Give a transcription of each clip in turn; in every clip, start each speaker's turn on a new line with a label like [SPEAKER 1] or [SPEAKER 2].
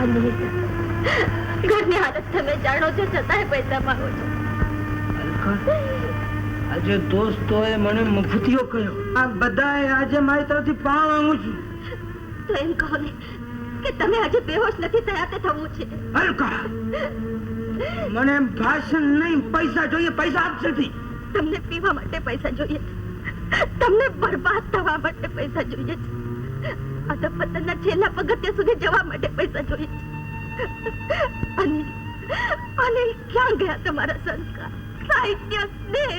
[SPEAKER 1] ઘરની હાલત તમે જાણો છો, છતાંય પૈસા માંગો છો.
[SPEAKER 2] આજે દોસ્તોએ મને મફતિયો કહ્યો. આ બધાએ આજે મારી તરફથી પાણ માંગુ છું.
[SPEAKER 1] તો એમ કહો ને કે તમે આજે બેહોશ નથી થયા તે થવું છે.
[SPEAKER 2] અલકા, મને ભાષણ નહીં, પૈસા જોઈએ. પૈસા આપશે.
[SPEAKER 1] તમને પીવા માટે પૈસા જોઈએ, તમને બરબાદ થવા માટે પૈસા જોઈએ છે, અધપતનના છેલ્લા પગથિયા સુધી જવા માટે પૈસા જોઈએ છે. અને ક્યાં ગયા તમારા સંસ્કાર, સાહિત્ય, સ્નેહ?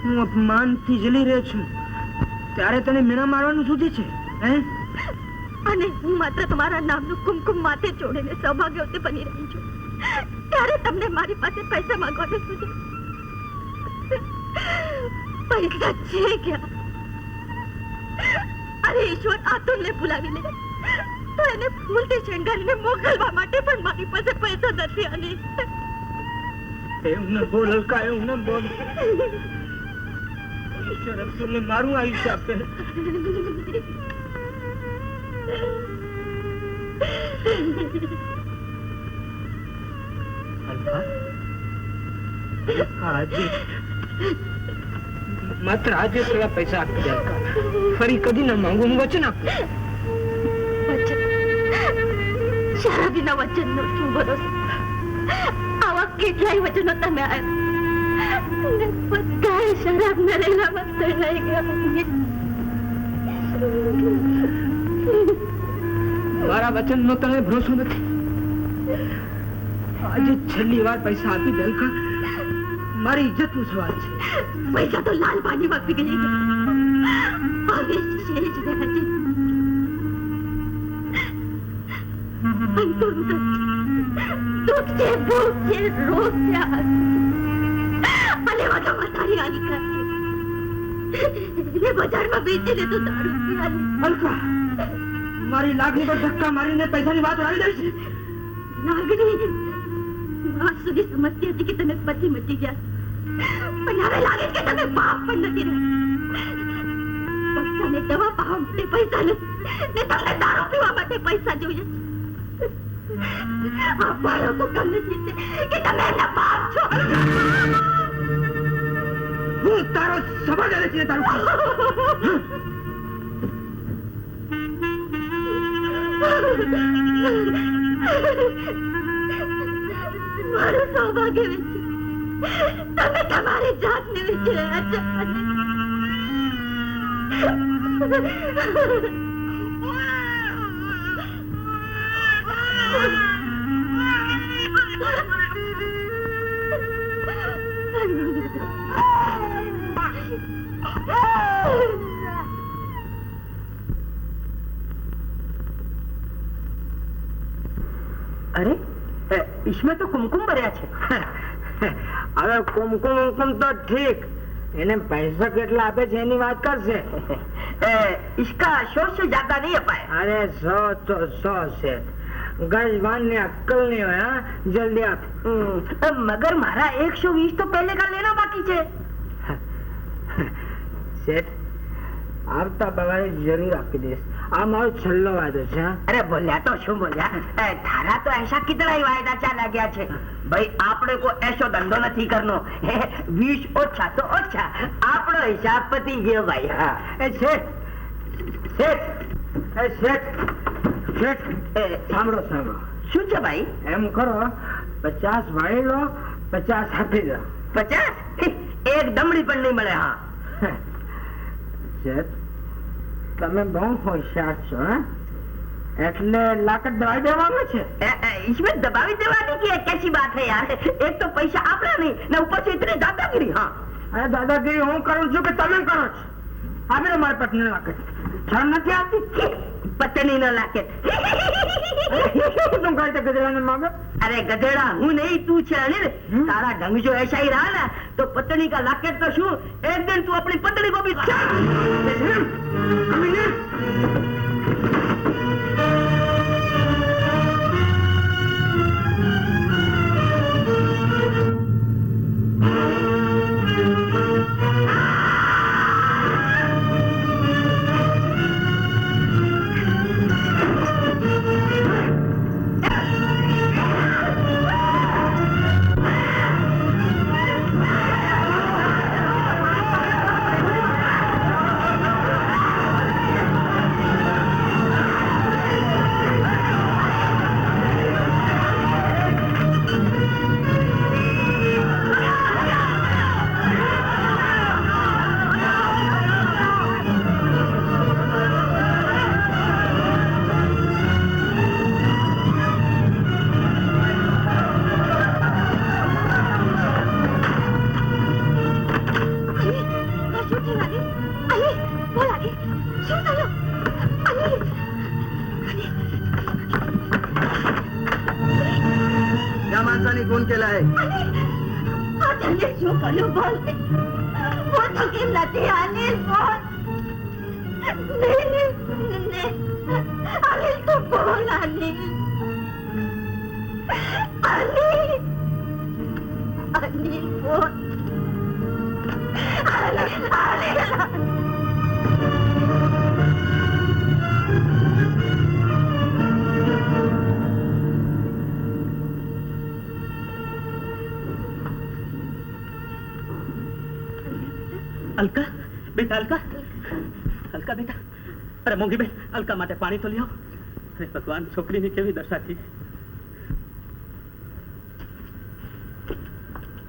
[SPEAKER 2] હું અપમાનથી જલી રહ્યો છું, ત્યારે તને મીણા મારવાનું સુધી છે.
[SPEAKER 1] અને હું માત્ર તમારા નામનું કુમકુમ માથે ચોડીને સૌભાગ્યવતી બની રહી છું, ત્યારે તમને મારી પાસે પૈસા માંગવાને સુધી? પૈસા છે ક્યાં? અરે ઈશ્વર આતુરને બોલાવી લે તો એને ફૂલથી શણગારીને મોકલવા માટે પણ મારી પાસે પૈસા નથી. અને
[SPEAKER 2] એવું ન બોલ અલકા, એવું ન બોલ. ઈશ્વર અબ્દુલને મારું આયુષ્ય આપે. માત્ર આજે થોડા પૈસા આપી દે. ફરી કદી ના માંગુ. હું વચન આપું.
[SPEAKER 1] શરાબીના વચનનો શું ભરોસો? આવા કેટલાય વચનો તમે આવ્યા, બધા શરાબ ના રહેલામાં તણાઈ ગયા.
[SPEAKER 2] મારા વચન નો તને ભરોસો નથી. આજે છેલ્લી વાર પૈસા આપી દે અલકા. મારી ઇજ્જત નો સવાલ છે.
[SPEAKER 1] પૈસા તો લાલ પાણી માં પીગળી ગયા. હવે શેષ રહ્યા છે દુઃખ છે, ભૂખ છે, રોગ છે, અને વધારે તારી આલિકા છે. બજારમાં વેચી લેતો દારૂ પીવાની.
[SPEAKER 2] અલકા, મારી લાગણી પર ધક્કા મારીને પૈસાની વાત આવી જાય છે.
[SPEAKER 1] લાગણી આજ સુધી સમજતી હતી કે તમે પતિ મટી ગયા, પણ હવે લાગે કે તમે બાપ પણ નથી રહ્યા. પૈસાને દવા પાવા માટે પૈસા નથી, ને તમને દારૂ પીવા માટે પૈસા જોઈએ છે. આ બાળકો તમને જીતે કે તમે એમના બાપ છો.
[SPEAKER 2] હું તારો સબળ આવે છે. તારું
[SPEAKER 1] મારું સૌભાગ્ય વેચી તમે તમારી જાતને વેચી રહ્યા છો.
[SPEAKER 2] અરે, इसमें तो कुमकुम भर्या છે. હવે કુમકુમ તો ઠીક, એને પૈસા કેટલા આપે છે એની વાત કરશે.
[SPEAKER 3] इसका 100 से ज्यादा नहीं अपाए.
[SPEAKER 2] અરે 100 તો 100 છે. गजवान ने अक्कल नहीं होया. जल्दी आप.
[SPEAKER 3] मगर मारा 120 तो पहले का लेना बाकी है.
[SPEAKER 2] सेठ, આવતા પગારે જરૂર આપી દઈશ. આ મારો છેલ્લો વાયદો છે.
[SPEAKER 3] अरे बोलिया तो शू बोलिया, थारा तो ऐसा कितना ही वायदा चाला गया छे. भाई आपने को ऐसो धंधो नहीं करनो. 20 ओछा तो ओछा, आपनो हिसाब पती गयो भाई. हाँ
[SPEAKER 2] શેઠ, શેઠ, શેઠ, શેઠ, સાંભળો સાંભળો.
[SPEAKER 3] શું છે ભાઈ?
[SPEAKER 2] એમ કરો, 50 વાળી લો, 50 આપી દો.
[SPEAKER 3] 50? એક દમડી પણ નહીં મળે. હા
[SPEAKER 2] શેઠ, તમે બહુ હોશિયાર છો. એટલે લાકડ દબાવી દેવાનું છે.
[SPEAKER 3] इसमें दबावी देवानी की कैसी बात है यार. एक तो पैसा आपने नहीं ने ऊपर से इतनी दादागिरी. हाँ
[SPEAKER 2] અરે દાદાગીરી હું કરું છું કે તમે કરો છો? આપી દો મારી પત્ની લાકડ. શરમ નથી આવતી?
[SPEAKER 3] पत्नी न लाके.
[SPEAKER 2] तुम कहते गधेड़ा ने मांगा?
[SPEAKER 3] अरे गधेड़ा हूँ नहीं, तू छे अनिल. तारा ढंग जो ऐसा ही रहा ना तो पत्नी का लाकेट तो शू, एक दिन तू अपनी पत्नी को भी
[SPEAKER 1] શું થયું? અનિલ!
[SPEAKER 2] क्या मानसानी कौन केला है?
[SPEAKER 1] અનિલ! આ તને શું કર્યું? બોલ! બોલ તો કેમ નથી? અનિલ, બોલ! નહીં, અનિલ, તું બોલ, અનિલ! અનિલ! અનિલ, બોલ! અનિલ! અનિલ!
[SPEAKER 4] अलका बेटा, अलका अलका बेटा, अरे मोंगी बेन, अलका माटे पानी तो ले आओ। अरे भगवान, छोकरी ने केवी दशा थी।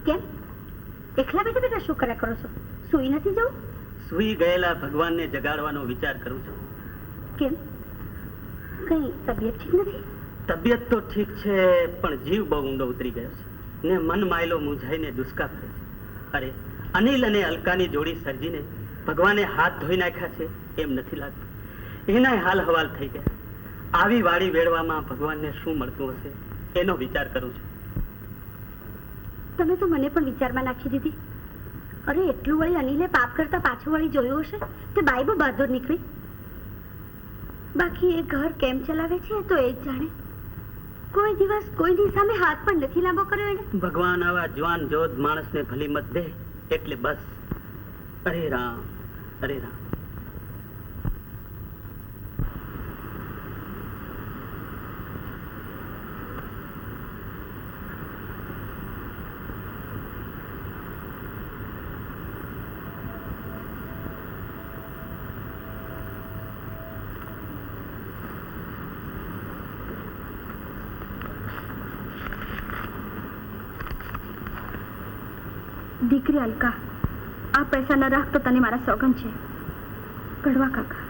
[SPEAKER 1] કેમ એકલા બેઠા બેઠા શું કર્યા કરો છો? સુઈ નથી જવું?
[SPEAKER 4] સુઈ ગયેલા ભગવાનને જગાડવાનો વિચાર કરું છું.
[SPEAKER 1] કેમ કઈ તબિયત ઠીક નથી?
[SPEAKER 4] તબિયત તો ઠીક છે, પણ જીવ બહુ ઊંડો ઉતરી ગયો છે ને મન માયલો મૂંઝાઈને દુષ્કા કરે છે. અરે અનિલ અને અલકાની જોડી સર્જીને ભગવાને હાથ ધોઈ નાખ્યા છે એમ નથી લાગતું. એના હાલ હવાલ થઈ ગયા. આવી વાડી વેડવામાં ભગવાનને શું મળતું હશે એનો વિચાર કરું છું.
[SPEAKER 1] તમે તો મને પણ વિચારમાં નાખી દીધી. અરે એટલું વળી અનિલે પાપ કરતા પાછું વળી જોયું હશે તે બાઈ બહુ બહાદુર નીકળી. બાકી એ ઘર કેમ ચલાવે છે તો એ જ જાણે. કોઈ દિવસ કોઈની સામે હાથ પણ નથી લાંબો કર્યો એને.
[SPEAKER 4] ભગવાન આવા જવાન જોધ માણસને ભલી મત દે એટલે બસ. અરે રામ, અરે રામ.
[SPEAKER 1] દીકરી અલકા, આ પૈસા ન રાખતો તને મારા સોગન છે. કડવા કાકા.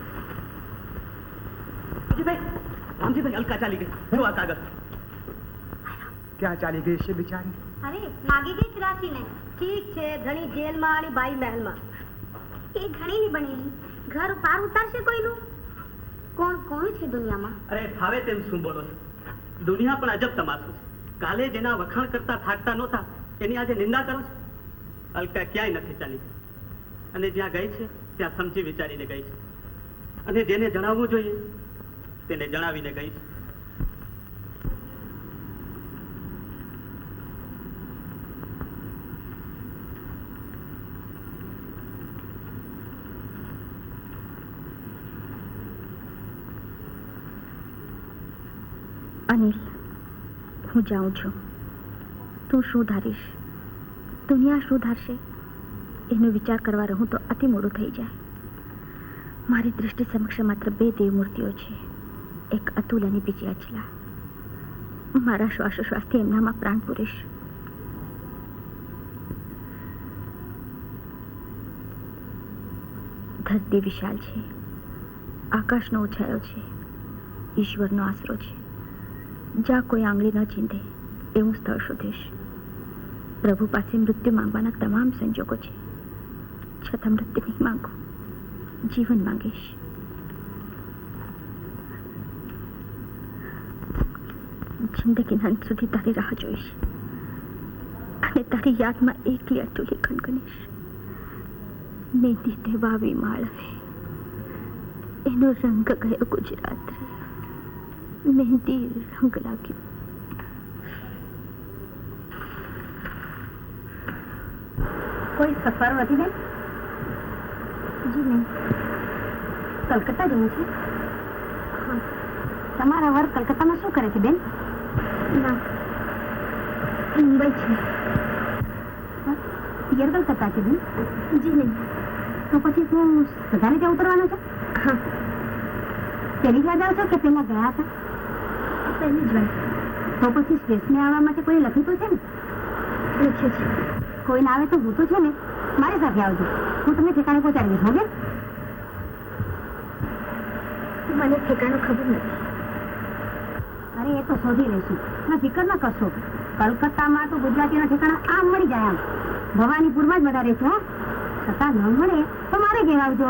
[SPEAKER 4] રામજીભાઈ, અલકા ચાલી ગઈ. જો આ કાગળ.
[SPEAKER 2] ક્યાં ચાલી ગઈ છે બિચારી?
[SPEAKER 1] અરે માગી ગઈ ત્રાસીને. ઠીક છે, ધણી જેલમાં અને બાઈ મહેલમાં. એ ધણીની બનેલી ઘર પાર ઉતારશે કોઈનું? કોણ કોણ છે દુનિયામાં?
[SPEAKER 4] અરે ફાવે તેમ શું બોલો છો? દુનિયા પણ અજબ તમાશો છે. કાલે જેના વખાણ કરતા થાકતા નહોતા એની આજે નિંદા કરો છો. અલકા ક્યાંય નથી ચાલી ગઈ, અને જ્યાં ગઈ છે ત્યાં સમજી વિચારીને ગઈ છે, અને જેને જણાવવું જોઈએ તેને જણાવીને ગઈ છે.
[SPEAKER 1] અનિલ, હું જાઉં છું. તું શું ધારીશ, દુનિયા શું ધારશે એનો વિચાર કરવા રહું તો અતિ મોડું થઈ જાય. મારી દૃષ્ટિ સમક્ષ માત્ર બે દેવ મૂર્તિઓ છે, એક અતુલ અને બીજી અચલા. મારા શ્વાસોશ્વાસથી એમનામાં પ્રાણ પૂરીશ. ધરતી વિશાળ છે, આકાશનો ઉછાયો છે, ઈશ્વરનો આશરો છે. જ્યાં કોઈ આંગળી ન ચીંધે એવું સ્થળ શોધીશ. પ્રભુ પાસે મૃત્યુ માંગવાના તમામ સંજોગો છે, છતાં મૃત્યુ નહીં માંગુ, જીવન માંગીશ. જિંદગીના અંત સુધી તારી રાહ જોઈશ અને તારી યાદમાં એકલી અટુલી ગણગણીશ. મેંદી તે વાવી માળવે, એનો રંગ ગયો ગુજરાત રે, મહેંદી રંગ લાગ્યો. કોઈ સફર વધી બેન? જી નહીં. કલકત્તા જવું છે? તમારા વર કલકત્તામાં શું કરે છે બેન? ના, મુંબઈ છે. પિયર કલકત્તા છે બેન? જી નહીં. તો પછી તું સધારે ત્યાં ઉતરવાનો છે? હા. પહેલી જ વાર જાવ છો કે પહેલા ગયા હતા? પહેલી જ વાર. તો પછી સ્ટેશને આવવા માટે કોઈ લખ્યું તો છે ને? લખ્યું છે. કોઈ ના આવે તો હું તો છે ને મારી સાથે આવજો, હું તમને ઠેકાણે પહોંચાડી દઈશ. હો બેન? મને ઠેકાણું ખબર નથી. અરે એ તો શોધી લઈશું, તમે ફિકર ન કરશો. કલકત્તામાં તો ગુજરાતીના ઠેકાણા આમ મળી જાય. આમ ભવાનીપુરમાં જ બધા રહેશે. હો, છતાં ન મળે તો મારે ઘેર આવજો.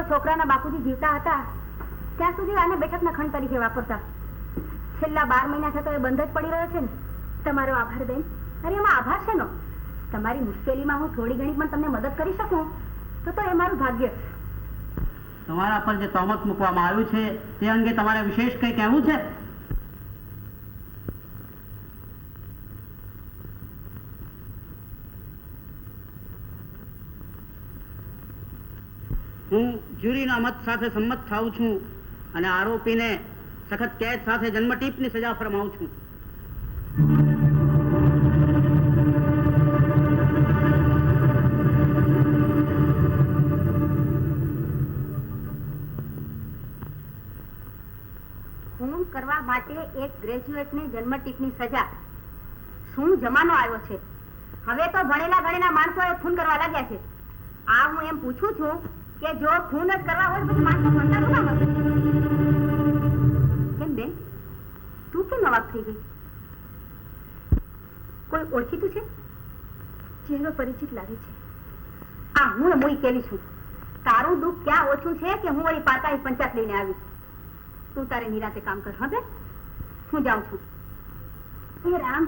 [SPEAKER 1] છોકરાના બાપુજી જીવતા હતા ત્યાં સુધી આને બેઠકના ખંડ તરીકે વાપરતા. છેલ્લા 12 મહિના થતો એ બંધ જ પડી રહ્યો છે ને. તમારો આભાર બેન. અરે એમાં આભાર છે નો. તમારી મુશ્કેલીમાં હું થોડી ઘણી પણ તમને મદદ કરી શકું તો એ મારું ભાગ્ય.
[SPEAKER 4] તમારા પર જે તોમત મૂકવામાં આવ્યું છે તે અંગે તમારે વિશેષ કંઈ કહેવું છે? હું જ્યુરીના મત સાથે સંમત થાઉં છું અને આરોપીને સખત કેદ સાથે જન્મટીપની સજા ફરમાવું છું.
[SPEAKER 1] ખૂન કરવા માટે એક ગ્રેજ્યુએટને જન્મટીપની સજા. શું જમાનો આવ્યો છે! હવે તો ભણેલા ગણેલા માણસો ખૂન કરવા લાગ્યા છે. આ હું એમ પૂછું છું કે જો ખૂન જ કરવા હોય તો માણસો ભણતા શું કામ હશે? કેમ બેન, તું કેમ નવાબ થઈ ગઈ? કોઈ ઓળખીતું છે? ચહેરો પરિચિત લાગે છે. આ હું મોઈ કેલી છું. તારું દુઃખ ક્યાં ઓછું છે કે હું વળી પાતાની પંચાયત લઈને આવી. તું તારે નિરાતે કામ કર. હવે હું જાઉં છું. હે રામ.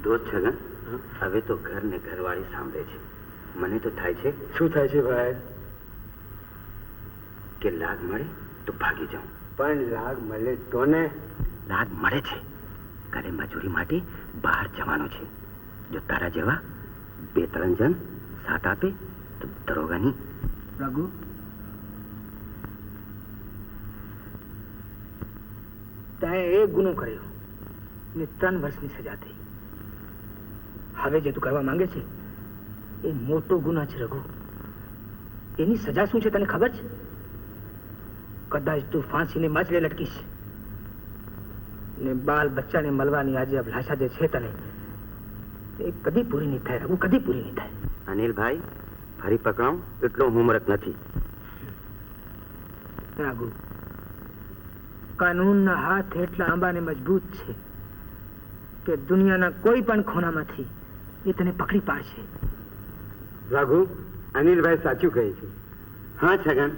[SPEAKER 3] દોસ્ત છગન, હવે તો ઘર ને ઘરવાળી સાંભળે છે. મને તો થાય છે.
[SPEAKER 2] શું થાય છે ભાઈ?
[SPEAKER 3] કે લાગ મળે તો ભાગી જાઉં.
[SPEAKER 2] પણ લાગ મળે તો ને?
[SPEAKER 3] લાગ મળે છે. ઘરે મજૂરી માટે બહાર જવાનું છે. જો તારા જેવા 2-3 જણ સાથ આપે તો દરોગાની.
[SPEAKER 2] રઘુ, તાએ એક ગુનો કર્યો ને 3 વર્ષની સજા થઈ. હવે જે તું કરવા માંગે છે એ મોટો ગુનો છે રઘુ. એની સજા શું છે તને ખબર છે? કદાચ તું ફાંસીને માછલે લટકીશ ને બાલ બચ્ચાને મળવાની આજે અભિલાષા જે છે તને એ કદી પૂરી નહીં થાય રઘુ, કદી પૂરી નહીં થાય.
[SPEAKER 3] અનિલભાઈ, ફરી પકડાઉં એટલો હોમવર્ક નથી.
[SPEAKER 2] રઘુ, કાનૂનના હાથ એટલા આંબાને મજબૂત છે કે દુનિયાના કોઈ પણ ખૂણામાંથી એ તને પકડી પાડશે.
[SPEAKER 3] રઘુ, અનિલભાઈ સાચું કહે છે. હા છગન,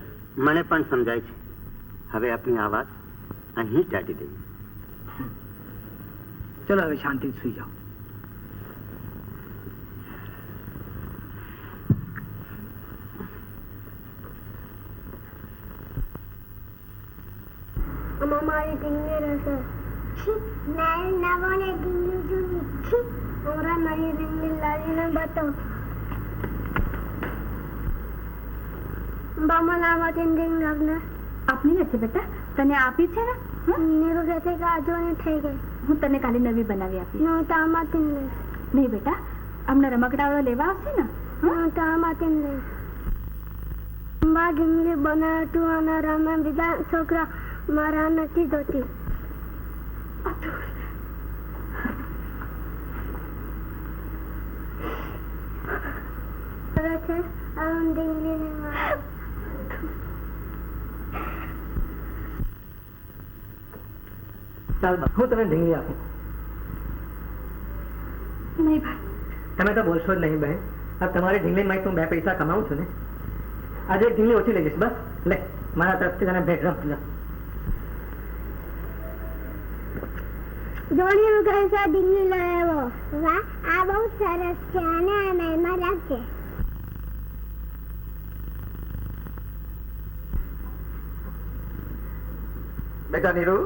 [SPEAKER 3] મને પણ સમજાય છે. હવે આપણી આ વાત અહીં જ દાટી દઈએ.
[SPEAKER 2] ચલો હવે શાંતિથી સુઈ જાઓ.
[SPEAKER 1] મારી ઢીંગલી રહેશે. મેં નવોને ઢીંગલી જોઈ. ઓરા નવી ઢીંગલી લાવીને બતાવ. બામણામાંથી ઢીંગલી આપને. આપની નથી બેટા, તને આપી છે ને? નીરુ કહે છે કે આજોની થઈ ગઈ. હું તને કાલે નવી બનાવી આપી. હું તો આમાંથી લઈશ. નહીં બેટા, હમણાં રમકડાવાળો લેવા આવશે ને? હું તો આમાંથી લઈશ. બા ઢીંગલી બનાવતું અને રમે બીજા છોકરા મારા નથી જોતી.
[SPEAKER 2] ચાલ બસ, હું તને ઢીંગલી આપું.
[SPEAKER 1] નહીં ભાઈ,
[SPEAKER 2] તમે તો બોલશો જ નહીં બહેન. આ તમારી ઢીંગલી માં હું 2 પૈસા કમાઉં છું ને. આજે એક ઢીંગલી ઓછી લઈ જઈશ. બસ લે, મારા તરફથી તને ભેટ. રમ
[SPEAKER 1] જોડિયું કહે છે ઢીંગલી લાવ્યો. વાહ, આ બહુ સરસ છે અને આ મહેમાન રાખજે.
[SPEAKER 5] બેટા નીરુ,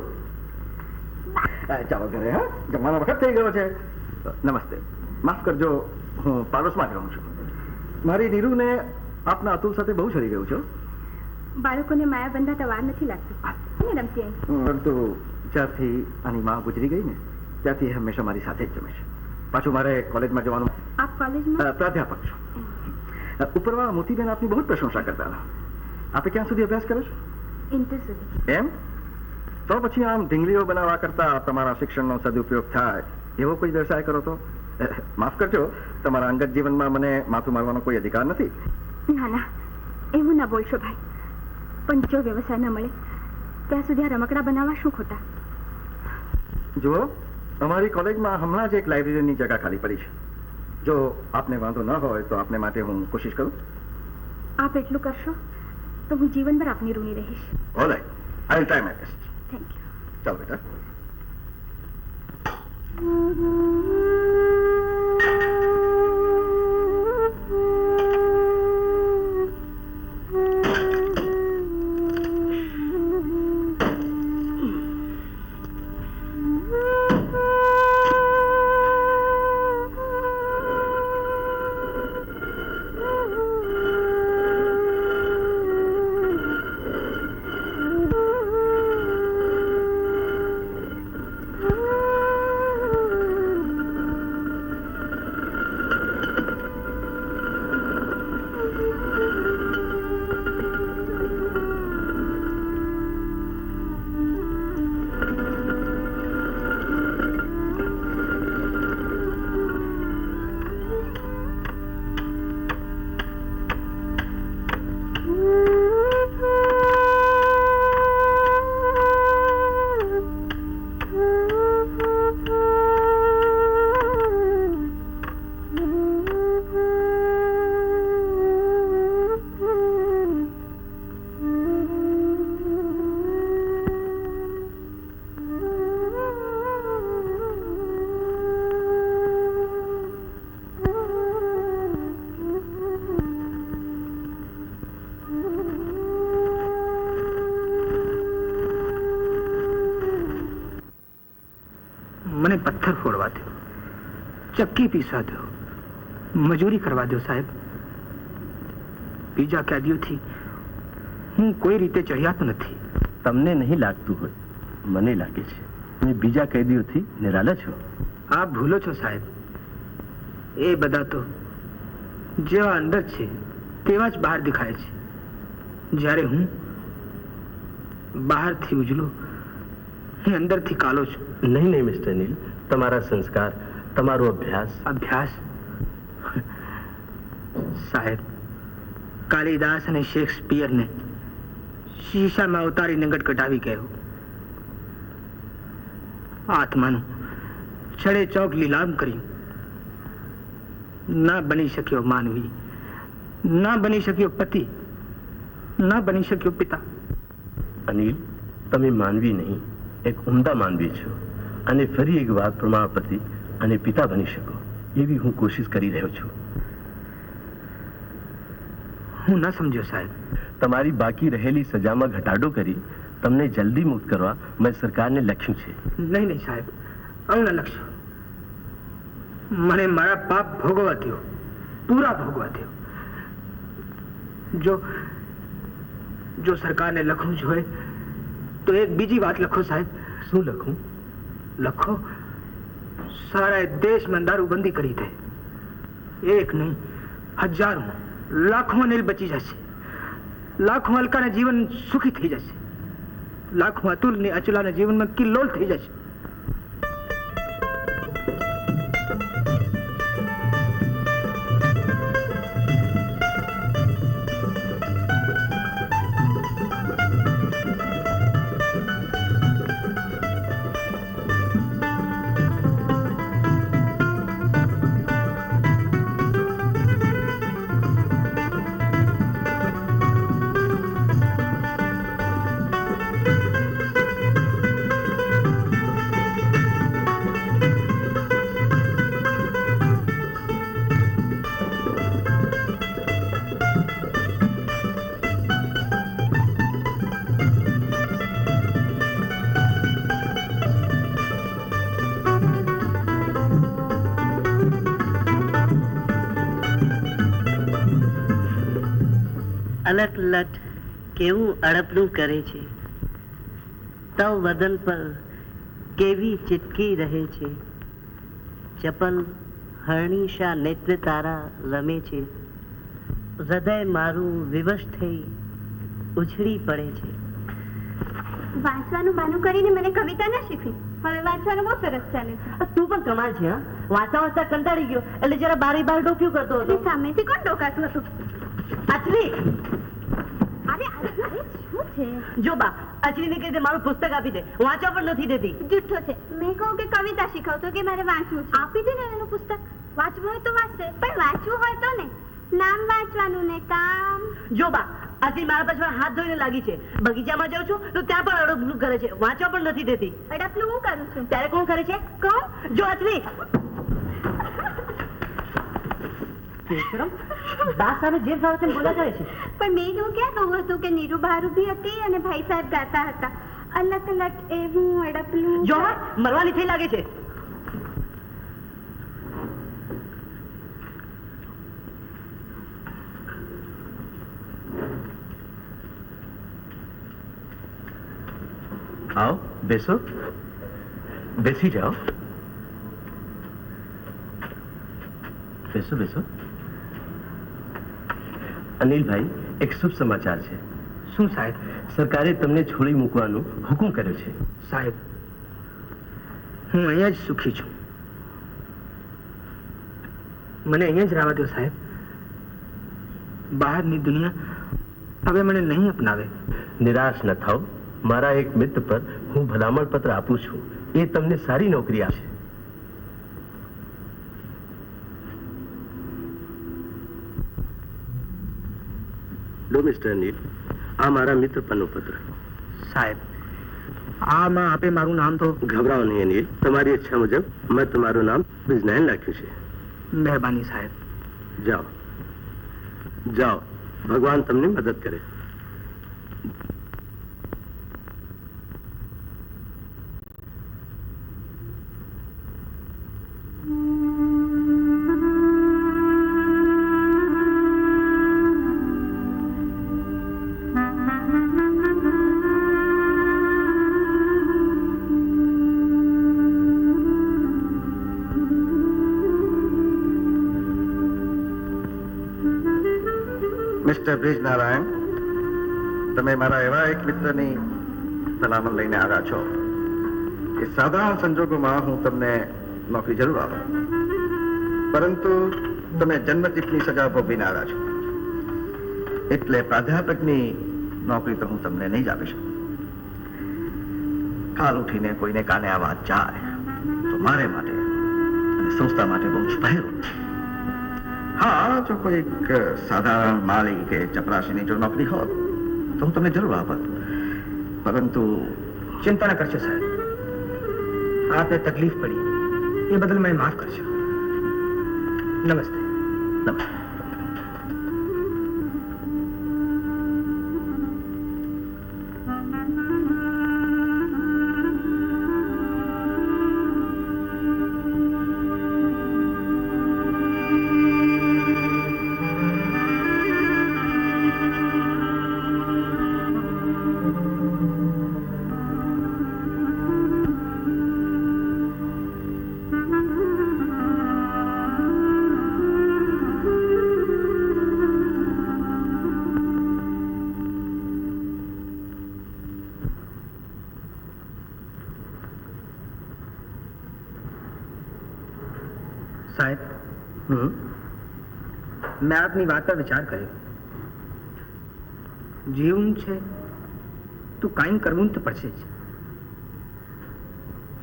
[SPEAKER 5] ચાલો ઘરે. હા, જમવાનો વખત થઈ ગયો છે. નમસ્તે, માફ કરજો, હું પાડોશમાં રહું છું. મારી નીરુને આપના અતુલ સાથે બહુ ચડી ગયું છું.
[SPEAKER 1] બાળકોને માયા બંધાતા વાર નથી લાગતી. રમતી આવી.
[SPEAKER 5] પરંતુ જ્યારથી આની માં ગુજરી ગઈ ને ત્યારથી હંમેશા મારી સાથે જ જમે છે. પાછું મારે કોલેજમાં જવાનું.
[SPEAKER 1] આપ કોલેજમાં?
[SPEAKER 5] પ્રાધ્યાપક છું. ઉપરવાળા મોતીબેન આપની બહુ જ પ્રશંસા કરતા હતા. આપે ક્યાં સુધી અભ્યાસ કરો છો?
[SPEAKER 1] ઇન્ટર સુધી.
[SPEAKER 5] એમ? તો પછી આમ ઢીંગલીઓ બનાવવા કરતા તમારા શિક્ષણનો સદુપયોગ થાય એવો કોઈ વ્યવસાય કરો તો. માફ કરજો, તમારા અંગત જીવનમાં મને માથું મારવાનો કોઈ અધિકાર નથી.
[SPEAKER 1] ના ના, એવું ના બોલશો ભાઈ. પણ જો વ્યવસાય ન મળે ત્યાં સુધી આ રમકડા બનાવવા શું ખોટા?
[SPEAKER 5] જુઓ, અમારી કોલેજમાં હમણાં જ એક લાઇબ્રેરીની જગ્યા ખાલી પડી છે. જો આપને વાંધો ન હોય તો આપને માટે હું કોશિશ કરું.
[SPEAKER 1] આપ એટલું કરશો તો હું જીવનભર આપની ઋણી રહીશ.
[SPEAKER 5] Alright, I will try my best.
[SPEAKER 1] Thank you.
[SPEAKER 5] ચાલો બેટા.
[SPEAKER 2] પથ્થર ફોડવા દો, ચક્કી પીસવા દો, મજૂરી કરવા દો સાહેબ. બીજા કેદીઓથી હું કોઈ રીતે ચઢિયાતો નથી.
[SPEAKER 6] તમને નહીં લાગતું હોય, મને લાગે છે તમે બીજા કેદીઓથી નિરાલા છો.
[SPEAKER 2] આપ ભૂલો છો સાહેબ. એ બધા તો જેવા અંદર છે તેવા જ બહાર દેખાય છે, જ્યારે હું બહારથી ઉજળો હું અંદરથી કાલો છું.
[SPEAKER 6] નહીં નહીં મિસ્ટર નીલ, તમારા સંસ્કાર, તમારો અભ્યાસ
[SPEAKER 2] સાહેબ, કાલિદાસ અને શેક્સપિયરને શીશામાં ઉતારીને ગટગટાવી ગયો. આત્માનું છડે ચોક લીલામ કર્યું. ના બની શક્યો માનવી, ના બની શક્યો પતિ, ના બની શક્યો પિતા.
[SPEAKER 6] અનિલ, તમે માનવી નહીં, એક ઉમદા માનવી છો, અને ફરી એક વાર પ્રમાણપતિ અને પિતા બની શકો એવી હું કોશિશ કરી રહ્યો છું.
[SPEAKER 2] હું ન સમજ્યો સાહેબ.
[SPEAKER 6] તમારી બાકી રહેલી સજામાં ઘટાડો કરી તમને જલ્દી મુક્ત કરવા મેં સરકારને લખ્યું છે.
[SPEAKER 2] નહીં નહીં સાહેબ, આવું ન લખશો. મને મારા પાપ ભોગવવા દો, પૂરા ભોગવવા દો. જો સરકારને લખવું જ હોય તો એક બીજી વાત લખો સાહેબ.
[SPEAKER 6] શું લખું?
[SPEAKER 2] લખો, સારા દેશમાં દારૂબંધી કરી દે. એક નહીં, હજારો, લાખો અનિલ બચી જશે. લાખો અલકાના જીવન સુખી થઈ જશે. લાખો અતુલની અચલાના જીવનમાં કિલ્લોલ થઈ જશે.
[SPEAKER 7] અલટ કેવું અડપલું કરે છે, તવ વદન પર કેવી ચીટકી રહે છે. ચપલ હર્નિશા નેત્ર તારા રમે છે. હૃદય મારું વિવશ થઈ ઉછળી પડે છે.
[SPEAKER 1] વાંચવાનું બાનું કરીને મને કવિતા ના શીખવી. હવે વાંચવાનું બહુ સરસ ચાલે છે.
[SPEAKER 7] તું પણ કમાલ છે. વાંચતા વાંચતા કંટાળી ગયો એટલે જરા બારી બાર ડોક્યું કરતો હતો.
[SPEAKER 1] સામેથી કોણ ડોકાતું હતું?
[SPEAKER 7] અચલી,
[SPEAKER 1] અરે અરે અરે શું છે?
[SPEAKER 7] જો બા, અચલીને કહી દે મારું પુસ્તક આપી દે. વાંચવા પણ નથી દેતી.
[SPEAKER 1] જુઠ્ઠો છે. મેં કહું કે કવિતા શીખવતો કે મારે વાંચવું છે. આપી દે ને એનું પુસ્તક. વાંચવું હોય તો વાંચશે, પણ વાંચવું હોય તો ને નામ વાંચવાનું ને કામ.
[SPEAKER 7] જો બા, અચલી મારા પાછળ હાથ ધોઈને લાગી છે. બગીચામાં જાઉં છું તો ત્યાં પણ અડપલું કરે છે. વાંચવા પણ નથી દેતી.
[SPEAKER 1] અડપલું હું કરું છું
[SPEAKER 7] ત્યારે કોણ કરે છે?
[SPEAKER 1] કોણ?
[SPEAKER 7] જો અચલી, બા સામે જે ભાવ છે બોલા કરે છે.
[SPEAKER 1] પણ મેં એવું ક્યાં કહું હતું કે નીરુ બહાર ઊભી હતી અને ભાઈ સાહેબ ગાતા હતા અલગ અલગ એવું અડપલું.
[SPEAKER 7] જો મરવાની થઈ લાગે છે.
[SPEAKER 6] आओ, બેસો, બેસી જાઓ. બેસો બેસો. અનિલભાઈ, એક શુભ સમાચાર છે.
[SPEAKER 2] શું સાહેબ?
[SPEAKER 6] સરકારે તમને છોડી મૂકવાનો હુકમ કર્યો છે.
[SPEAKER 2] સાહેબ, હું અહીંયા જ સુખી છું. મને અહીંયા જ રહેવા દો સાહેબ. બહારની દુનિયા હવે મને નહીં અપનાવે.
[SPEAKER 6] નિરાશ ન થાઓ. મારા એક મિત્ર પર હું ભલામણ પત્ર આપું છું. એ તમને સારી નોકરી આપશે. લો મિસ્ટર અનિલ, આ મારા મિત્ર પરનો પત્ર.
[SPEAKER 2] સાહેબ, આમાં આપે મારું નામ તો.
[SPEAKER 6] ઘબરાઓ નહીં અનિલ, તમારી ઈચ્છા મુજબ મેં તમારું નામ બિઝનાઇન રાખ્યું છે.
[SPEAKER 2] મહેરબાની સાહેબ.
[SPEAKER 6] જાઓ જાઓ, ભગવાન તમને મદદ કરે.
[SPEAKER 5] મિસ્ટર બ્રિજનારાયણ, તમે મારા એવા એક મિત્રની સલામત લઈને આવ્યા છો કે સાધારણ સંજોગોમાં હું તમને નોકરી જરૂર આપું, પરંતુ તમે જન્મટીપની સજા ભોગવીને આવ્યા છો, એટલે પ્રાધ્યાપકની નોકરી તો હું તમને નહીં જ આપી શકું. કાલ ઉઠીને કોઈને કાને આ વાત જાય તો મારે માટે અને સંસ્થા માટે બહુ જ પહેરું. હા, જો કોઈ એક સાધારણ માળી કે ચપરાસીની જો નોકરી હોત તો હું તમને જરૂર આપત, પરંતુ
[SPEAKER 2] चिंता न करशो साहब, आपने तकलीफ पड़ी ये बदल मैं माफ करशो. नमस्ते.
[SPEAKER 5] નમસ્તે.
[SPEAKER 2] साहब, मैं आपनी વાત પર વિચાર કર્યો. જીવવું છે તો કાંઈ કરવું તો પડશે જ.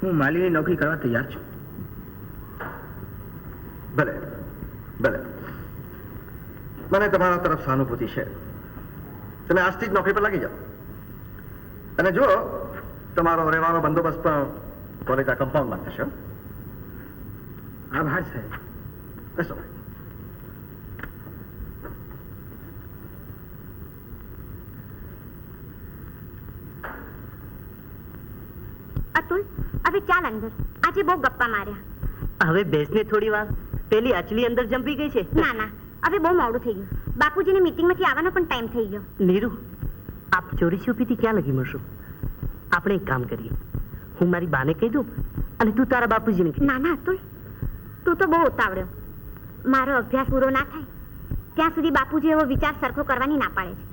[SPEAKER 2] હું માલીની નોકરી કરવા તૈયાર છું.
[SPEAKER 5] ભલે ભલે, મને તમારા તરફ સહાનુભૂતિ છે. તમે આજથી જ નોકરી પર લાગી જાઓ, અને જો તમારો રહેવાનો બંદોબસ્ત પણ કોલેજના કમ્પાઉન્ડમાં થશે.
[SPEAKER 2] આભાર સાહેબ.
[SPEAKER 5] બેસો.
[SPEAKER 1] અતુલ, હવે ચાલ અંદર. આજે બહુ ગપ્પા માર્યા.
[SPEAKER 7] હવે બેસને થોડી વાર. પેલી અચલી અંદર જંપી ગઈ છે.
[SPEAKER 1] ના ના, હવે બહુ મોડું થઈ ગયું. બાપુજીને મીટિંગમાંથી આવવાનો પણ ટાઈમ થઈ ગયો.
[SPEAKER 7] નીરુ, આપ ચોરી છુપીથી ક્યાં લગી મળશું? આપણે એક કામ કરીએ, હું મારી બાને કહી દઉં અને તું તારા બાપુજીને કહી.
[SPEAKER 1] ના ના અતુલ, તું તો બહુ ઉતાવળ્યો. મારો અભ્યાસ પૂરો ના થાય ત્યાં સુધી બાપુજી એવો વિચાર સરખો કરવાની ના પાડે છે.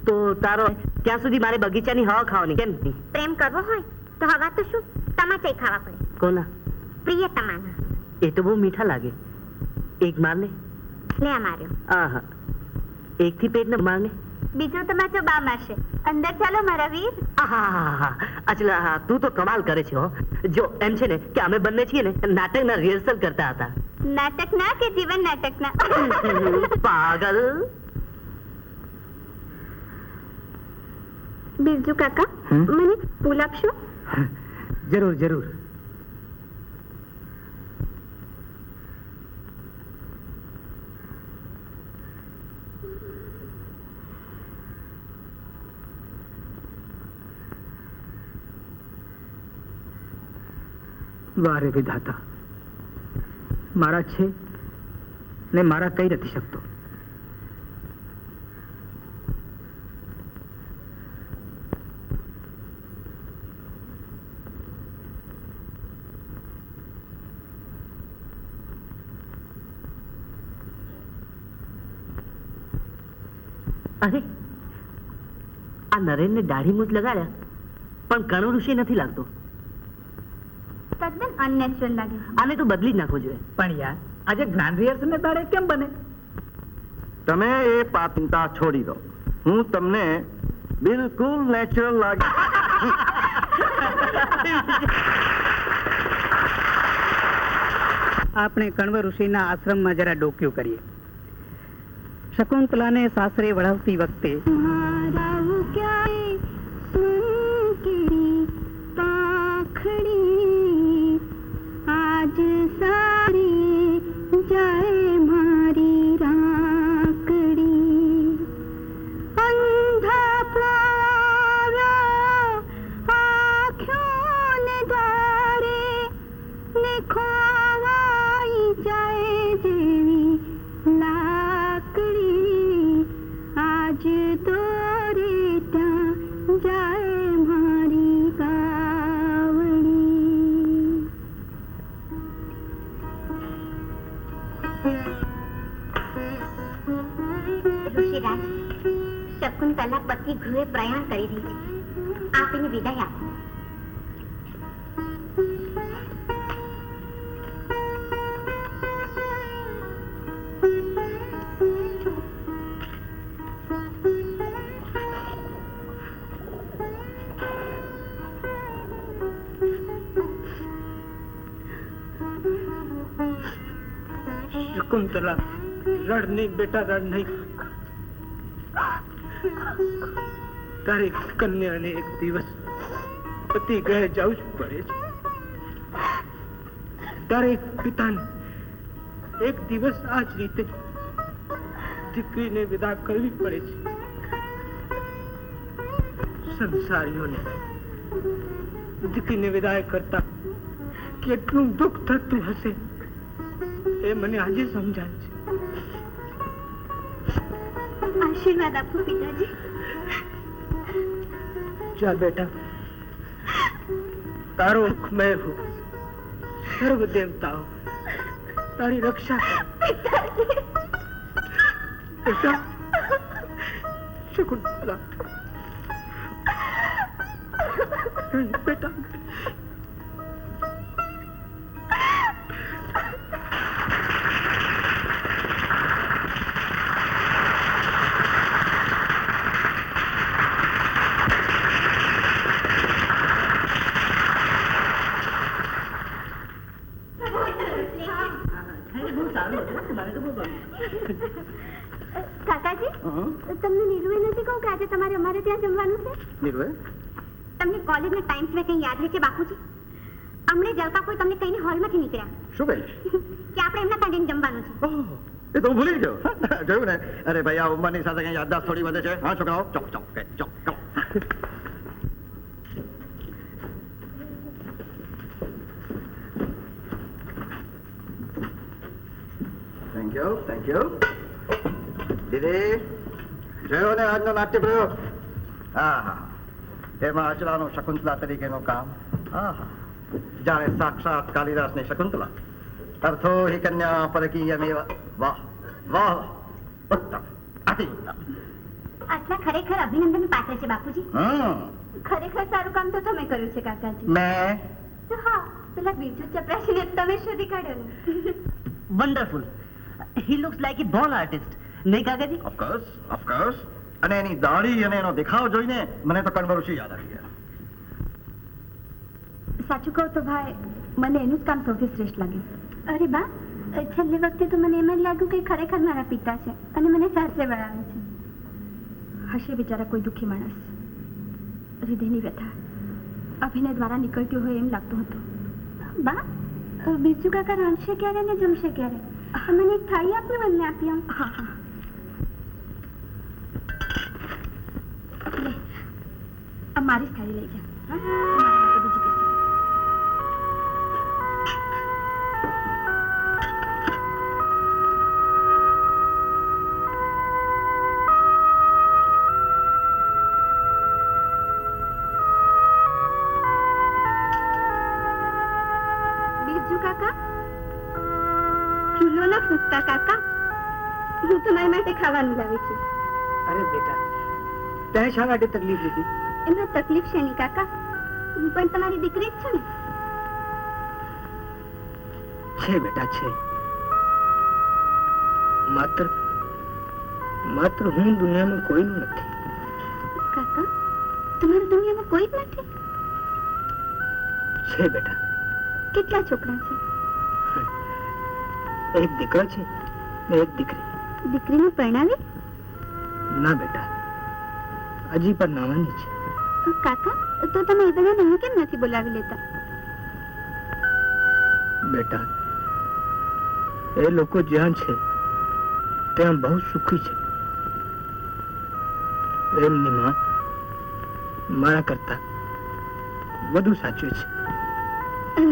[SPEAKER 7] તો તારો ત્યાં સુધી મારે બગીચાની હવા ખાવાની કેમ નહીં?
[SPEAKER 1] પ્રેમ કરવો હોય તો હવા તો શું, તમાચાઈ ખાવા પડે.
[SPEAKER 7] કોના?
[SPEAKER 1] પ્રિય તમાના.
[SPEAKER 7] એ તો બહુ મીઠા લાગે. એક મારને.
[SPEAKER 1] લે આ માર્યો.
[SPEAKER 7] આહા, એકથી પેટને મારને.
[SPEAKER 1] બીજો તમાચો બા મારશે. અંદર ચાલો મારા વીર.
[SPEAKER 7] આહા, અચલા તું તો કમાલ કરે છે હો. જો એમ છે ને કે અમે બંને છીએ ને નાટકના રિહર્સલ કરતા હતા.
[SPEAKER 1] નાટક ના કે જીવન નાટક ના?
[SPEAKER 7] પાગલ.
[SPEAKER 1] બિરજુ કાકા, મને ફૂલ આપશો?
[SPEAKER 2] જરૂર જરૂર. વારે વિધાતા, મારા છે ને મારા કઈ નથી શકતો.
[SPEAKER 7] અરે, આ નરેનને દાઢી મૂછ લગાડ્યા પણ કણુ ઋષિ નથી લાગતો.
[SPEAKER 1] તદ્દન અનનેચરલ લાગે.
[SPEAKER 7] આને તો બદલી જ નાખવો જોઈએ.
[SPEAKER 2] પણ યાર, આજે ગ્રાન્ડ રિહર્સલ ને દાડે કેમ બને?
[SPEAKER 5] તમે એ ચિંતા છોડી દો. હું તમને બિલકુલ નેચરલ લાગે.
[SPEAKER 8] આપણે કણવ ઋષિના આશ્રમમાં જરા ડોક્યું કરીએ. શકુંતલાને સાસરે વળાવતી વખતે
[SPEAKER 1] આજ સારી જાય મારી રાકડી. અંધા પ્રાવ્યા આંખોને દ્વારે ને ખોવાઈ જાય જેવી લાકડી. આજ દોરે ત્યાં જાય મારી ગાવડી. ઋષિ શ્રીરાજ, શકુંતલા પતિ ગૃહે પ્રયાણ કરી રહી છે. આપ એને વિદાય આપો.
[SPEAKER 2] શકુંતલા, રડ નહીં બેટા, રડ નહીં. તારી કન્યાને એક દિવસ પતિ ગૃહે જવું જ પડે છે. તારે પિતાને એક દિવસ આ જ રીતે દીકરીને વિદા કરવી પડે છે. સંસારીઓને દીકરીને વિદાય કરતા કેટલું દુઃખ થતું હશે એ મને આજે સમજાય છે.
[SPEAKER 1] આશીર્વાદ આપો પિતાજી.
[SPEAKER 2] જા બેટા, તારો મેં હું સર્વ દેવતાઓ તારી રક્ષા કરે. બેટા, શકુંતલા, બેટા.
[SPEAKER 1] કાકાજી, તમને નીરુએ નથી કહું કે આજે તમારે અમારે ત્યાં જમવાનું છે?
[SPEAKER 5] નીરુએ,
[SPEAKER 1] તમને કોલેજના ટાઈમ સિવાય કંઈ યાદ રહે છે બાપુજી? અમને જલકા કોઈ તમને કહીને હોલમાંથી નીકળ્યા
[SPEAKER 5] શું કહીશ?
[SPEAKER 1] કે આપણે એમના ત્યાં જઈને જમવાનું છે.
[SPEAKER 5] એ તો હું ભૂલી ગયો. જોયું ને? અરે ભાઈ, આ ઉંમરની સાથે કઈ યાદદાસ્ત થોડી વધે છે. હા છોકરાઓ, ચાલો ચાલો ચાલો. Thank you. દીદી, જોયો ને આજનો નાટ્ય પ્રયોગ? હા હા, તેમાં અચલાનું શકુંતલા તરીકેનું કામ. હા હા, જાણે સાક્ષાત કાલિદાસની શકુંતલા. અર્થો હિ કન્યા પરકીયમેવ. વાહ વાહ, ઉત્તમ, અતિ ઉત્તમ.
[SPEAKER 1] આટલા ખરેખર અભિનંદન પાત્ર છે બાપુજી. ખરેખર સારું કામ તો તમે કર્યું છે કાકાજી.
[SPEAKER 5] મેં?
[SPEAKER 1] હા, પેલા બીજું ચપરાશીને તમે શોધી કાઢ્યો ને.
[SPEAKER 7] વન્ડરફુલ. હી લુક્સ લાઈક એ બોર્ન આર્ટિસ્ટ. નહીં કાકાજી?
[SPEAKER 5] ઓફકોર્સ. અને એની દાઢી અને એનો દેખાવ જોઈને મને તો કણવરુષિ યાદ આવી ગયા.
[SPEAKER 1] સાચું કહું તો ભાઈ, મને એનું જ કામ સૌથી શ્રેષ્ઠ લાગ્યું. અરે બા, છેલ્લી વખતે તો મને એમ જ લાગ્યું કે ખરેખર મારા પિતા છે અને મને સાસરે વળાવે છે. હશે બિચારા કોઈ દુઃખી માણસ. હૃદયની વ્યથા અભિનય દ્વારા નીકળતી હોય એમ લાગતું હતું. બા, બીજું કાકા રાંધશે ક્યારે ને જમશે ક્યારે? મને એક થાળી આપને બંને આપી આમ. હા હા, આ મારી જ થાળી લઈ જા. મારા માટે બીજી પીસી. બીજું કાકા, ચૂલો ના ફૂટતા કાકા, હું તમારા માટે ખાવાનું લાવી છું.
[SPEAKER 2] અરે બેટા, તે શા માટે તકલીફ લીધી?
[SPEAKER 1] એમાં તકલીફ છે નહીં કાકા, હું પણ તમારી દીકરી જ છું ને.
[SPEAKER 2] છે બેટા, છે. માત્ર હું દુનિયામાં કોઈનું નથી.
[SPEAKER 1] કાકા, તમારી દુનિયામાં કોઈ જ નથી?
[SPEAKER 2] છે બેટા.
[SPEAKER 1] કેટલા છોકરા છે?
[SPEAKER 2] એક દીકરો છે ને એક દીકરી.
[SPEAKER 1] દીકરીને પરણાવી?
[SPEAKER 2] ના બેટા, હજી પણ નાવાની છે.
[SPEAKER 1] કાકા, તો તમે એ બધાને હું કેમ નથી બોલાવી લેતા?
[SPEAKER 2] બેટા, એ લોકો જ્યાં છે ત્યાં બહુ સુખી છે. એમની માં મારા કરતા વધુ સાચું છે.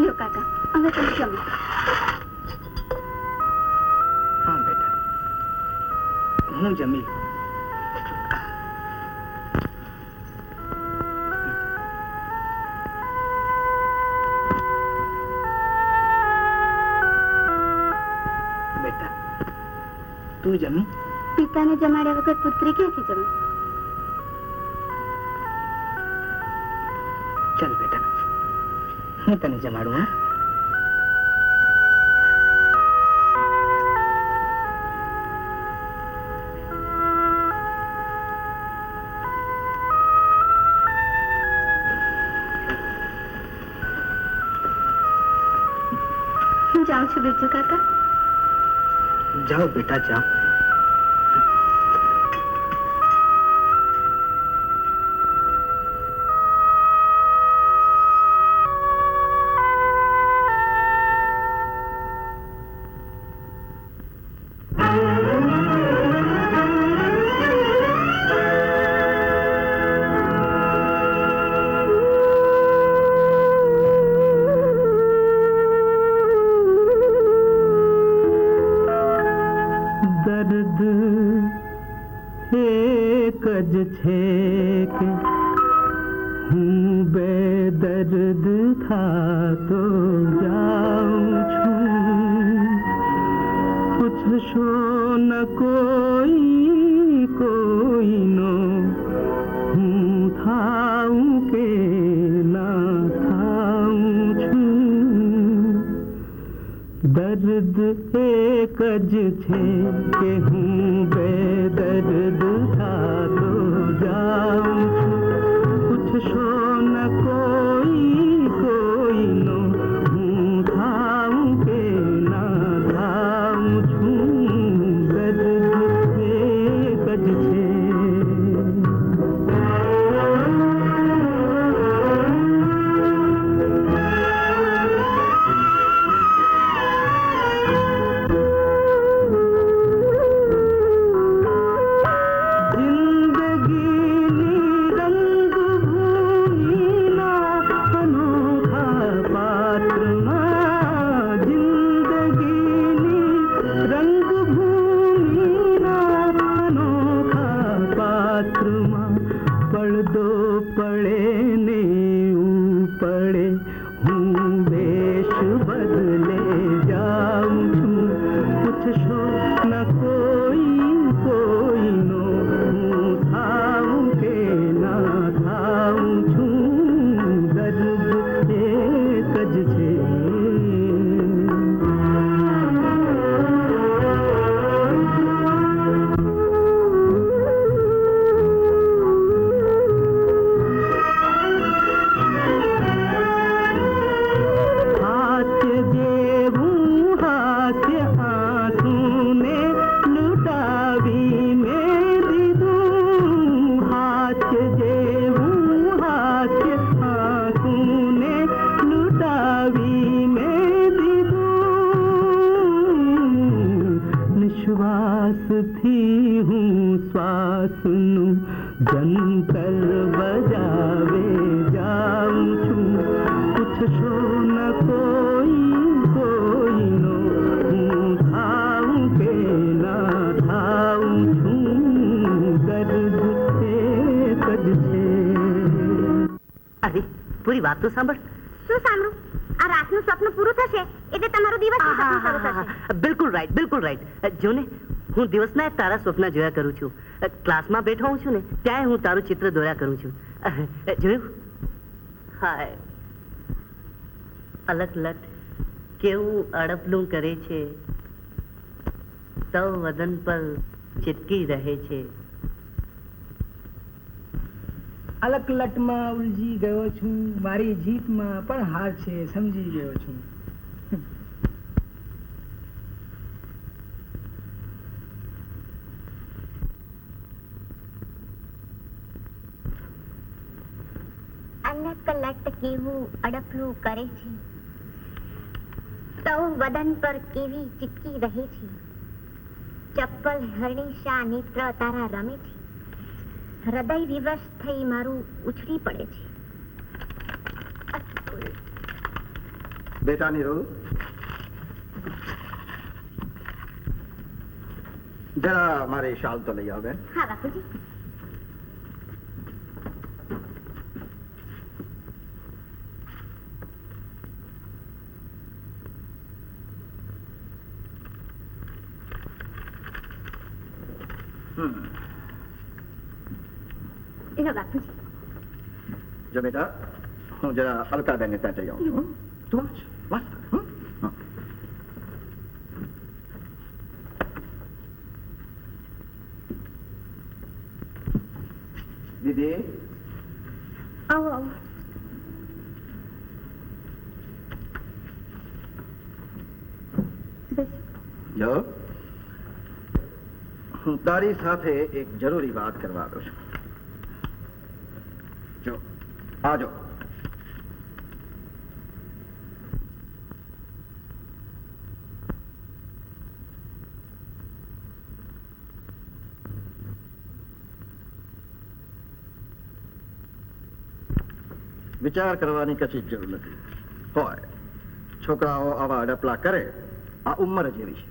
[SPEAKER 1] લ્યો કાકા, હવે તમે જમો.
[SPEAKER 2] હા બેટા, હું જમી. બેટા, તું જમી?
[SPEAKER 1] પિતાને જમાડ્યા વગર પુત્રી ક્યાંથી જમે?
[SPEAKER 2] ચાલ બેટા, હું તને જમાડું. હા,
[SPEAKER 1] હું જાઉં છું બિરજુ કાકા.
[SPEAKER 2] જાઓ બેટા, જાઓ.
[SPEAKER 7] પૂરી વાત તો સાંભળ.
[SPEAKER 1] શું સાંભળું? આ રાતનું સ્વપ્ન પૂરું થશે એટલે તમારો દિવસ શરૂ થશે.
[SPEAKER 7] બિલકુલ રાઈટ, બિલકુલ રાઈટ. જો ને, હું દિવસના તારા સ્વપ્ન જોયા કરું છું. ક્લાસમાં બેઠો હોઉં છું ને ત્યાં હું તારું ચિત્ર દોર્યા કરું છું. જોયું? હાય, અલગ લટ કેવું અડપલું કરે છે, સૌ વદન પર ચિપકી રહે છે.
[SPEAKER 2] અલક લટમાં ઉલજી ગયો છું, મારી જીતમાં પણ હાર છે, સમજી ગયો છું.
[SPEAKER 1] અલક લટ કેવું અડપલું કરે છે, સૌ વદન પર કેવી ચિપકી રહે છે. ચપ્પલ હરણીશા નેત્ર તારા રમે છે, હૃદય વિવશ થઈ મારું ઉછળી પડે છે.
[SPEAKER 5] बेटा नीरू, जरा हमारे शाल तो ले आओ बहन.
[SPEAKER 1] हाँ बापूजी. એનો બાપુજી
[SPEAKER 5] જો બેટા હું જરા અલકાબેનને ત્યાં જઈ આવું છું. તું વાંચ. દીદી
[SPEAKER 1] આવો આવો બેસો.
[SPEAKER 5] જો હું તારી સાથે એક જરૂરી વાત કરવા આવ્યો છું. જો આજો. વિચાર કરવાની કશી જ જરૂર નથી. હોય છોકરાઓ આવા અડપલા કરે, આ ઉંમર જ એવી છે.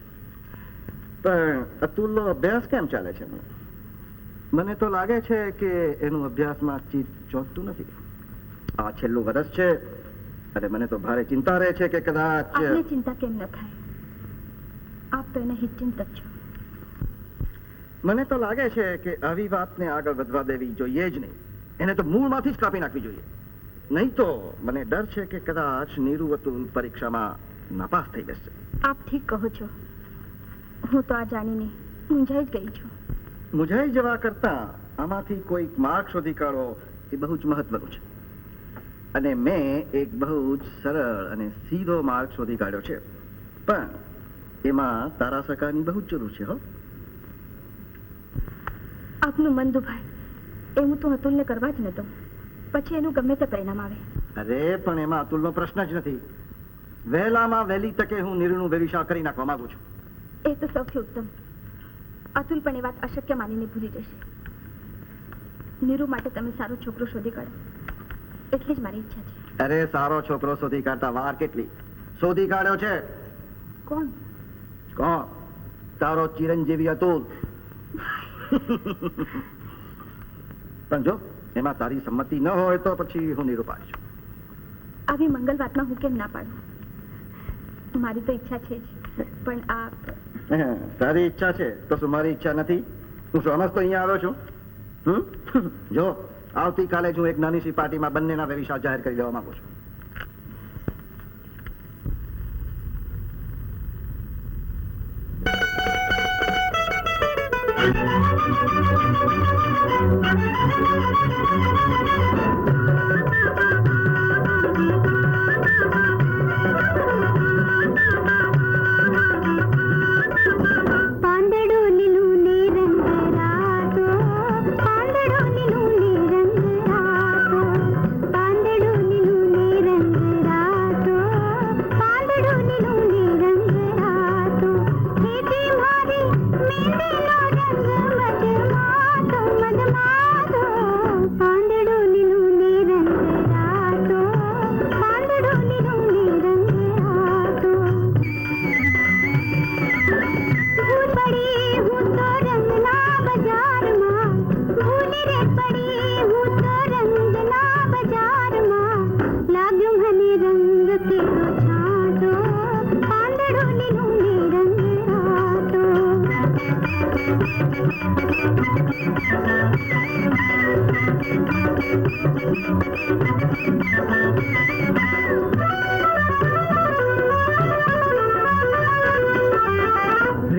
[SPEAKER 5] પણ અતુલનો અભ્યાસ કેમ ચાલે છે? મને તો લાગે છે કે એનું અભ્યાસમાં ચિત્ત ચોંટતું નથી. આ છેલ્લું વર્ષ છે અને મને તો ભારે ચિંતા રહે છે કે કદાચ
[SPEAKER 1] આપને ચિંતા કેમ ન થાય? આપ તો એને હિતચિંતક છો.
[SPEAKER 5] મને તો લાગે છે કે આવી વાતને આગળ વધવા દેવી જોઈએ જ નહીં. એને તો મૂળમાંથી જ કાપી નાખવી જોઈએ. નહીં તો મને ડર છે કે કદાચ નીરુ અતુલ પરીક્ષામાં નાપાસ થઈ જશે.
[SPEAKER 1] આપ ઠીક કહો છો. હું તો આ જાણીને મૂંઝાઈ જ ગઈ છું.
[SPEAKER 5] મુજાઈ જવા કરતા આમાંથી કોઈક માર્ગ શોધી કાઢો એ બહુ જ મહત્વનું છે. અને મેં એક બહુ જ સરળ અને સીધો માર્ગ શોધી કાઢ્યો છે. પણ એમાં તારા સહકારની બહુ જ જરૂર છે. હો,
[SPEAKER 1] આપનું મન દુભાય એવું તો અતુલને કરવા જ ન દઉં. પછી એનું ગમે તે પરિણામ આવે.
[SPEAKER 5] અરે પણ એમાં અતુલનો પ્રશ્ન જ નથી. વહેલામાં વહેલી તકે હું નીરુનું વેવિશાળ કરી નાખવા માંગુ છું.
[SPEAKER 1] એ તો સૌથી ઉત્તમ. અતુલ પણ એ વાત અશક્ય માનીને ભૂલી જશે. નીરુ માટે તમે સારો છોકરો શોધી કાઢો એટલી જ મારી ઈચ્છા છે.
[SPEAKER 5] અરે સારો છોકરો શોધી કાઢતા વાર કેટલી? શોધી કાઢ્યો છે.
[SPEAKER 1] કોણ?
[SPEAKER 5] કોણ? તારો ચિરંજીવી અતુલ. પણ જો એમાં તારી સંમતિ ન હોય તો પછી હું નીરુ પાડીશ.
[SPEAKER 1] આવી મંગલ વાતમાં હું કેમ ના પાડું? મારી તો ઈચ્છા છે જ. પણ આપ
[SPEAKER 5] તારી ઈચ્છા છે તો શું મારી ઈચ્છા નથી? હું સમજતો અહીંયા આવ્યો છું. જો આવતીકાલે જ હું એક નાની સી પાર્ટીમાં બંનેના વેવિશાળ જાહેર કરી દેવા માંગુ છું.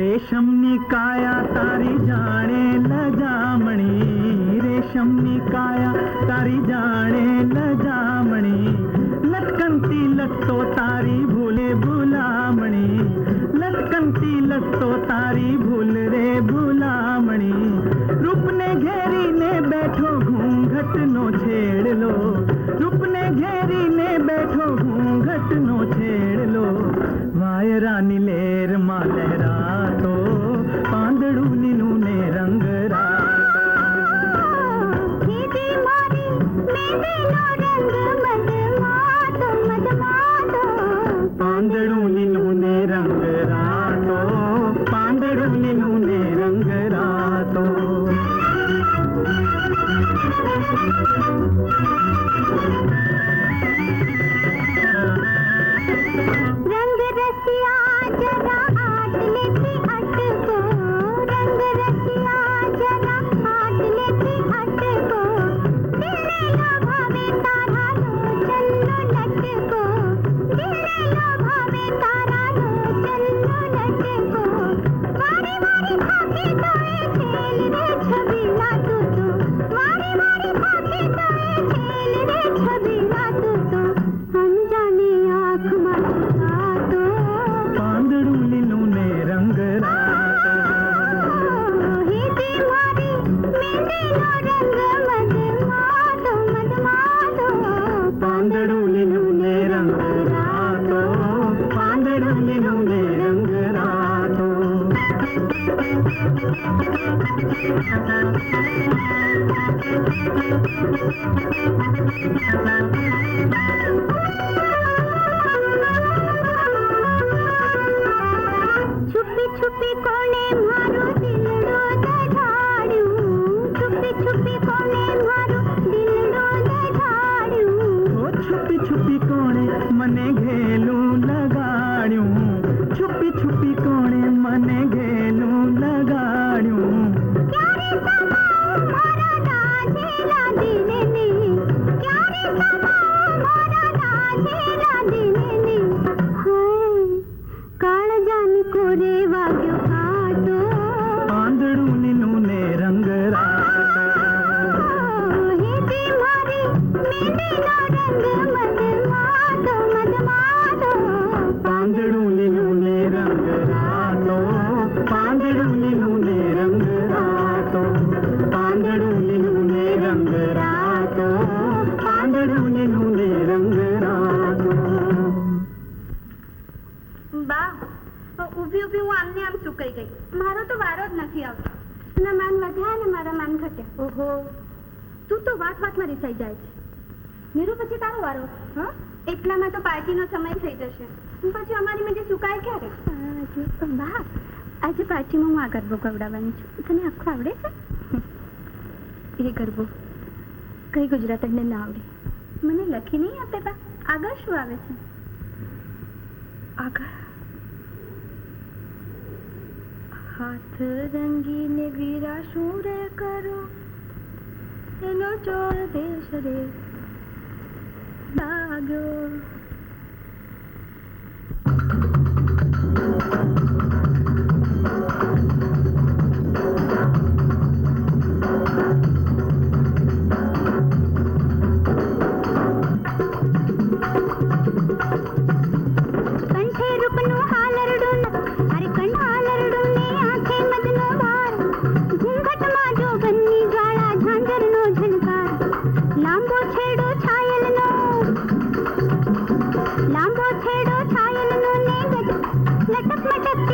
[SPEAKER 9] રેશમની કાયા તારી જાણે લજામણી, રેશમની કાયા તારી જાણે લજામણી, લટકનતી લટતો તારી ભૂલે ભૂલામણી, લટકનતી લટતો તારી ભૂલ રે ભૂલામણી, રૂપને ઘેરીને બેઠો ઘૂંઘટનો છેડલો, રૂપને ઘેરીને બેઠો ઘૂંઘટનો છેડલો, વાયરાની લેરમાં લહેરાતો પાંદડું લીલું ને રંગ પાંદડું લીલું ને રંગ રાતો, પાંદડું લીલું ને રંગ રાતો.
[SPEAKER 1] छुपी छुपी कोने मारो दिलडो दढाड्યું छुपी छुपी कोने मारो दिलडो दढाड्યું
[SPEAKER 9] ओ छुपी छुपी कोणे मने घेલું લગાડ્યું छुपी छुपी कोणे मने घेલું લગાડ્યું
[SPEAKER 1] ક્યારે સમાઓ મારા દાજેલા દિલને ક્યારે સમાઓ મારા દાજેલા દિલને હાય કાળજાની કોરે વાગ્યો કાંટો
[SPEAKER 9] પાંદડું લીલું ને રંગ રાતો
[SPEAKER 1] હેતી મારી મેંદીનો રંગ મધમાતો મધમાતો
[SPEAKER 9] પાંદડું લીલું ને રંગ રાતો પાંદડું લીલું ને રંગ રાતો પાંદડું લીલું ને રંગ રાતો પાંદડું લીલું ને રંગ રાતો
[SPEAKER 1] બા ઊભી ઊભી હું આમને આમ સુકાઈ ગઈ મારો તો વારો જ નથી આવતો ના માન વધ્યા ને મારા માન ઘટ્યા ઓહો તું તો વાતમાં રિસાઈ જાય છે મેરું પછી તારો વારો હા એટલામાં તો પાર્ટીનો સમય થઈ જશે પછી અમારી મજે સુકાય ક્યારે બા આજે પાર્ટીમાં હું આ ગરબો ગવડાવવાની છું તને આખું આવડે છે એ ગરબો કઈ ગુજરાતને ના આવડે મને લખી નહીં આપે બા આગળ શું આવે છે આગળ હાથ રંગીને વીરા શું રે કરો એનો ચોર દેશ રે લાગ્યો કંઠે રૂપનું હાલરડું અરે કંઠ હાલરડું ને આંખે મદનો ભાર ઘૂંઘટમાં જોગનની જ્વાળા ઝાંઝરનો ઝણકાર લાંબો છેડો છાયલનો ને લટક મટક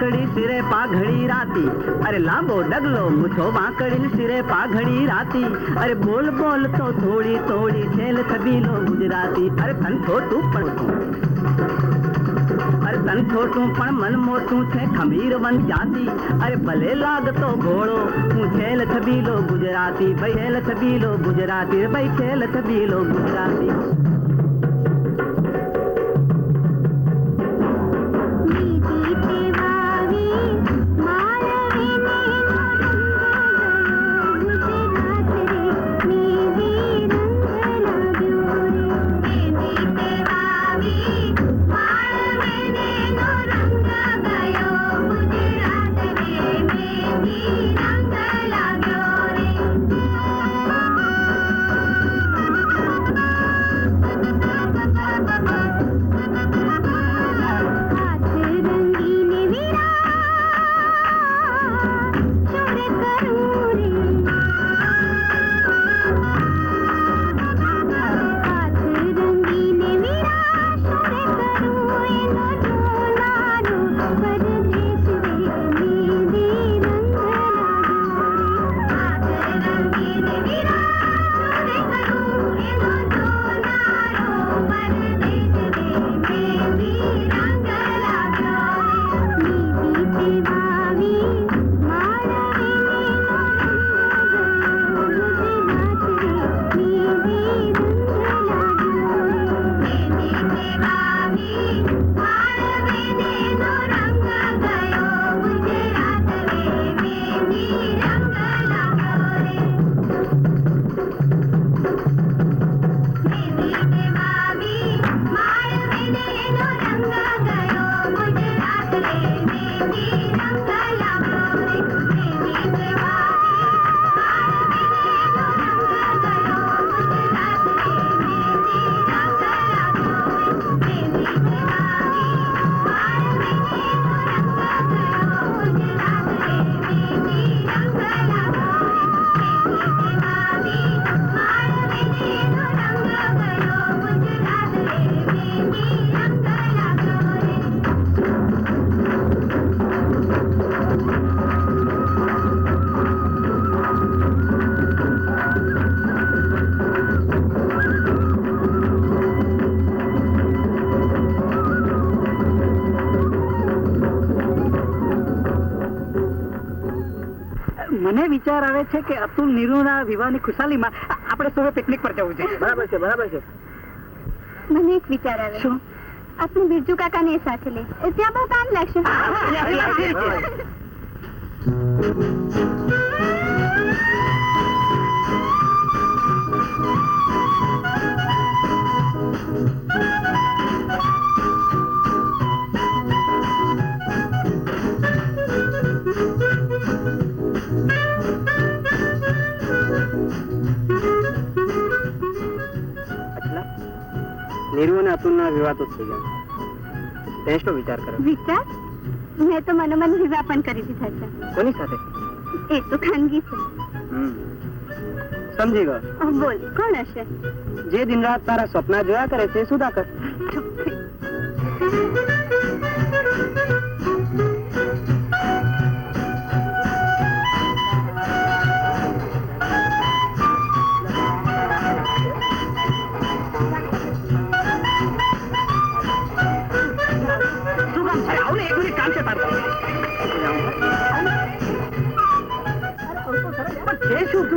[SPEAKER 8] વાંકડી સિરે પાઘડી રાતી, અરે લાંબો ડગલો મૂછો વાંકડી સિરે પાઘડી રાતી, અરે બોલ બોલ તો થોડી થોડી છેલ છબીલો ગુજરાતી, અરે તન છોટું પણ મન મોટું છે ખમીર વન જાતી, અરે ભલે લાગતો ઘોડો હું છેલ છબીલો ગુજરાતી, ભાઈ છેલ છબીલો ગુજરાતી, ભાઈ છેલ છબીલો ગુજરાતી. મને વિચાર આવે છે કે અતુલ નીરુના વિવાહની ખુશાલીમાં આપણે સૌએ પિકનિક પર જવું છે.
[SPEAKER 2] બરાબર છે, બરાબર છે.
[SPEAKER 1] મને એક વિચાર આવે. શું? આપણે બિરજુ કાકાને સાથે લે, ત્યાં બહુ કામ લાગશે.
[SPEAKER 8] નીરુ અને અતુલના વિવાહ તો થઈ ગયા, તે શું વિચાર કરે?
[SPEAKER 1] વિચાર? મેં તો મનોમન વિવાહ પણ કરી દીધા છે.
[SPEAKER 8] કોની સાથે?
[SPEAKER 1] એ તો ખાનગી છે.
[SPEAKER 8] સમજી ગયો.
[SPEAKER 1] બોલ, કોણ હશે?
[SPEAKER 8] જે દિન રાત તારા સપના જોયા કરે છે સુધાકર.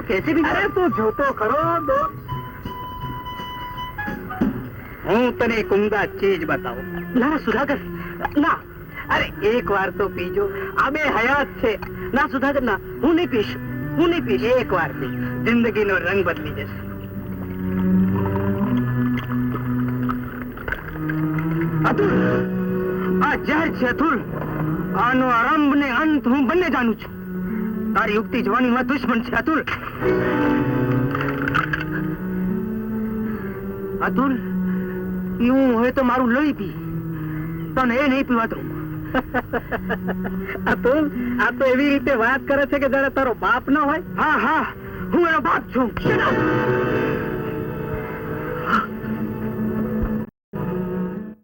[SPEAKER 8] कैसे भी अरे तो જોતો ખરો દો. હું તને એક ઉમદા ચીજ બતાવું. ના સુધાકર ના, અરે એક વાર તો પીજો, આ બે હયાત છે. ના સુધાકર ના, હું નહીં પીશ, હું નહીં પીશ. એક વાર પી, જિંદગીનો રંગ બદલી જશે. અતુલ, આ ઝેર છે અતુલ. આનો આરંભ ને અંત હું બંને જાણું છું. તારી યુક્તિ જવાનીમાં દુશ્મન છે અતુલ. અતુલ, પીવું હોય તો મારું લોહી પી, તને એ નહીં પીવાતું. અતુલ, આ તો એવી રીતે વાત કરે છે કે જાણે તારો બાપ ન હોય. હા હા, હું એનો બાપ છું.